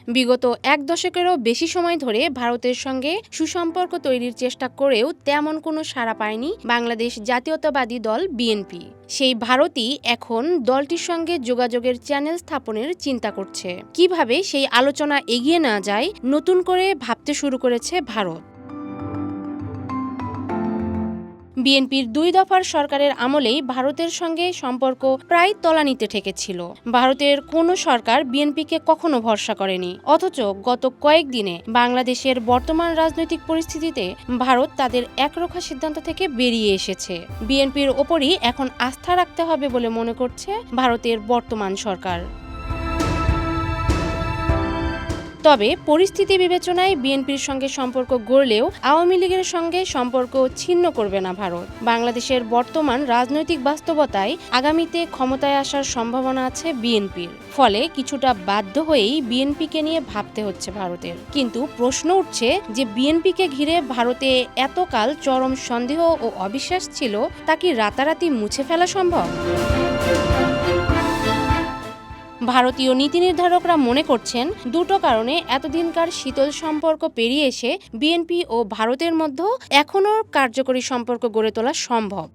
বিগত এক দশকেরও বেশি সময় ধরে ভারতের সঙ্গে সুসম্পর্ক তৈরির চেষ্টা করেও তেমন কোনো সাড়া পায়নি বাংলাদেশ জাতীয়তাবাদী দল বিএনপি। সেই ভারতই এখন দলটির সঙ্গে যোগাযোগের চ্যানেল স্থাপনের চিন্তা করছে। কিভাবে সেই আলোচনা এগিয়ে নেওয়া যায় নতুন করে ভাবতে শুরু করেছে ভারত। বিএনপির ২ দফার সরকারের আমলেই ভারতের সঙ্গে সম্পর্ক প্রায় তলানিতে ঠেকেছিল। ভারতের কোনো সরকার বিএনপিকে কখনো ভরসা করেনি। অথচ গত কয়েকদিনে বাংলাদেশের বর্তমান রাজনৈতিক পরিস্থিতিতে ভারত তাদের একরোখা সিদ্ধান্ত থেকে বেরিয়ে এসেছে। বিএনপির ওপরই এখন আস্থা রাখতে হবে বলে মনে করছে ভারতের বর্তমান সরকার। তবে পরিস্থিতি বিবেচনায় বিএনপির সঙ্গে সম্পর্ক গড়লেও আওয়ামী লীগের সঙ্গে সম্পর্ক ছিন্ন করবে না ভারত। বাংলাদেশের বর্তমান রাজনৈতিক বাস্তবতায় আগামীতে ক্ষমতায় আসার সম্ভাবনা আছে বিএনপির। ফলে কিছুটা বাধ্য হয়েই বিএনপিকে নিয়ে ভাবতে হচ্ছে ভারতের। কিন্তু প্রশ্ন উঠছে যে বিএনপিকে ঘিরে ভারতে এতকাল চরম সন্দেহ ও অবিশ্বাস ছিল, তা কি রাতারাতি মুছে ফেলা সম্ভব? ভারতীয় নীতি নির্ধারকরা মনে করছেন দুটো কারণে এতদিনকার শীতল সম্পর্ক পেরিয়ে এসে বিএনপি ও ভারতের মধ্যে এখনও কার্যকরী সম্পর্ক গড়ে তোলা সম্ভব।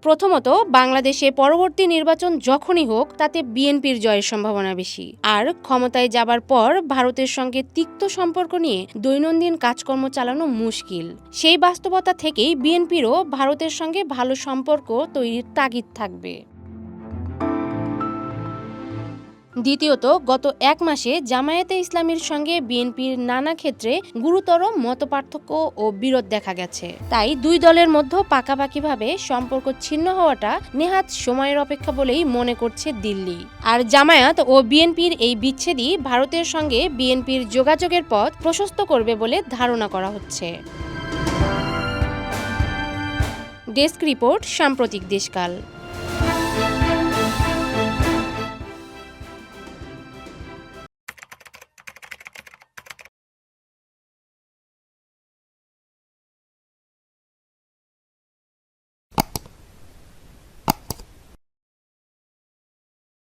প্রথমত, বাংলাদেশে পরবর্তী নির্বাচন যখনই হোক তাতে বিএনপির জয়ের সম্ভাবনা বেশি। আর ক্ষমতায় যাবার পর ভারতের সঙ্গে তিক্ত সম্পর্ক নিয়ে দৈনন্দিন কাজকর্ম চালানো মুশকিল। সেই বাস্তবতা থেকেই বিএনপিরও ভারতের সঙ্গে ভালো সম্পর্ক তৈরির তাগিদ থাকবে। দ্বিতীয়ত, গত এক মাসে জামায়াতে ইসলামীর সঙ্গে বিএনপির নানা ক্ষেত্রে গুরুতর মতপার্থক্য ও বিরোধ দেখা গেছে। তাই দুই দলের মধ্যে পাকাপাকিভাবে সম্পর্ক ছিন্ন হওয়াটা নেহাত সময়ের অপেক্ষা বলেই মনে করছে দিল্লি। আর জামায়াত ও বিএনপির এই বিচ্ছেদই ভারতের সঙ্গে বিএনপির যোগাযোগের পথ প্রশস্ত করবে বলে ধারণা করা হচ্ছে। ডেস্ক রিপোর্ট, সাম্প্রতিক দেশকাল।